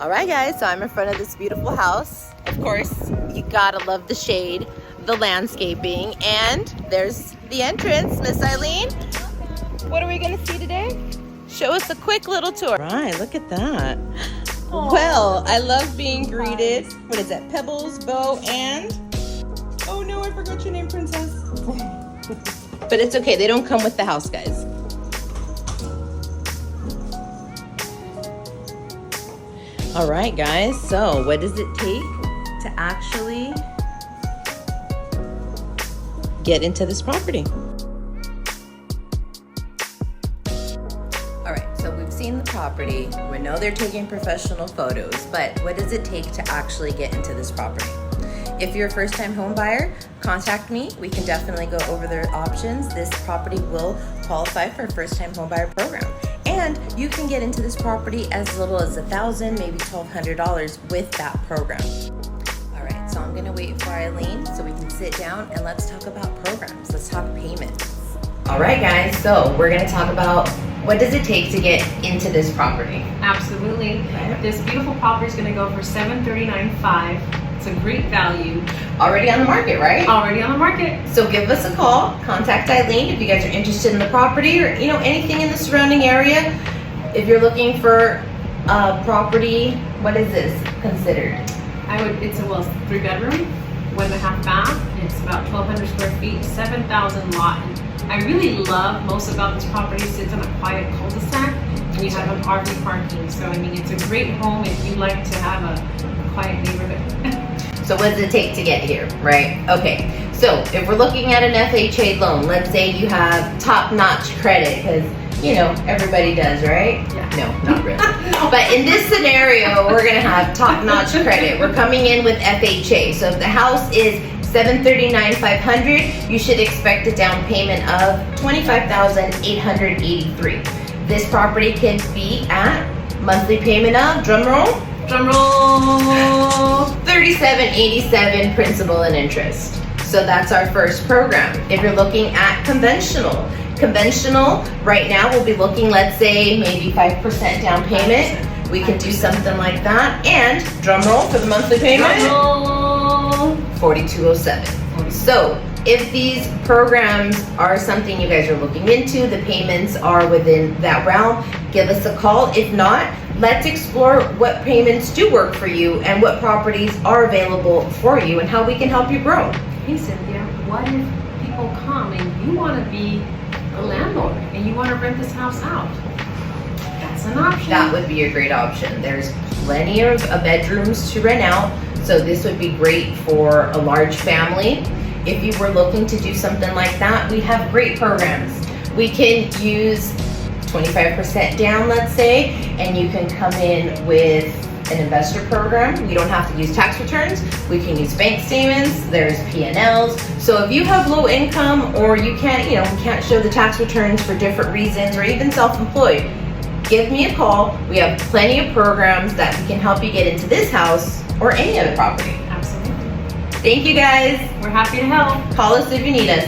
All right, guys, so I'm in front of this beautiful house. Of course, you gotta love the shade, the landscaping, and there's the entrance. Miss Eileen, what are we gonna see today? Show us a quick little tour. All right, look at that. Aww. Well, I love being greeted. What is that? Pebbles, Bo, and... Oh no, I forgot your name, Princess. But it's okay, they don't come with the house, guys. All right, guys, so what does it take to actually get into this property? All right, so we've seen the property. We know they're taking professional photos, but what does it take to actually get into this property? If you're a first-time home buyer, contact me. We can definitely go over their options. This property will qualify for a first-time home buyer program. And you can get into this property as little as $1,000, maybe $1,200 with that program. All right, so I'm gonna wait for Eileen so we can sit down and let's talk about programs. Let's talk payments. All right, guys, so we're gonna talk about what does it take to get into this property? Absolutely. Okay. This beautiful property is gonna go for $739,500. It's a great value. Already on the market, right? Already on the market. So give us a call, contact Eileen if you guys are interested in the property or anything in the surrounding area. If you're looking for a property, what is this considered? It's a 3-bedroom, 1.5 bath. It's about 1,200 square feet, 7,000 lot. And I really love most about this property is it's in a quiet cul-de-sac and you have an RV parking. So I mean, it's a great home if you like to have a quiet neighborhood. So what does it take to get here, right? Okay, so if we're looking at an FHA loan, let's say you have top-notch credit, because, everybody does, right? Yeah. No, not really. But in this scenario, we're gonna have top-notch credit. We're coming in with FHA. So if the house is $739,500, you should expect a down payment of $25,883. This property can be at monthly payment of, drum roll, $37.87 principal and interest. So that's our first program. If you're looking at conventional right now we'll be looking, let's say maybe 5% down payment. We can do something like that. And drum roll for the monthly payment, $42.07. So if these programs are something you guys are looking into, the payments are within that realm, give us a call. If not, let's explore what payments do work for you and what properties are available for you and how we can help you grow. Hey Cynthia, what if people come and you want to be a landlord and you want to rent this house out? That's an option. That would be a great option. There's plenty of bedrooms to rent out, so this would be great for a large family. If you were looking to do something like that, we have great programs. We can use 25% down, let's say, and you can come in with an investor program. We don't have to use tax returns. We can use bank statements. There's P&Ls. So if you have low income or you can't show the tax returns for different reasons, or even self-employed, give me a call. We have plenty of programs that can help you get into this house or any other property. Absolutely. Thank you, guys. We're happy to help. Call us if you need us.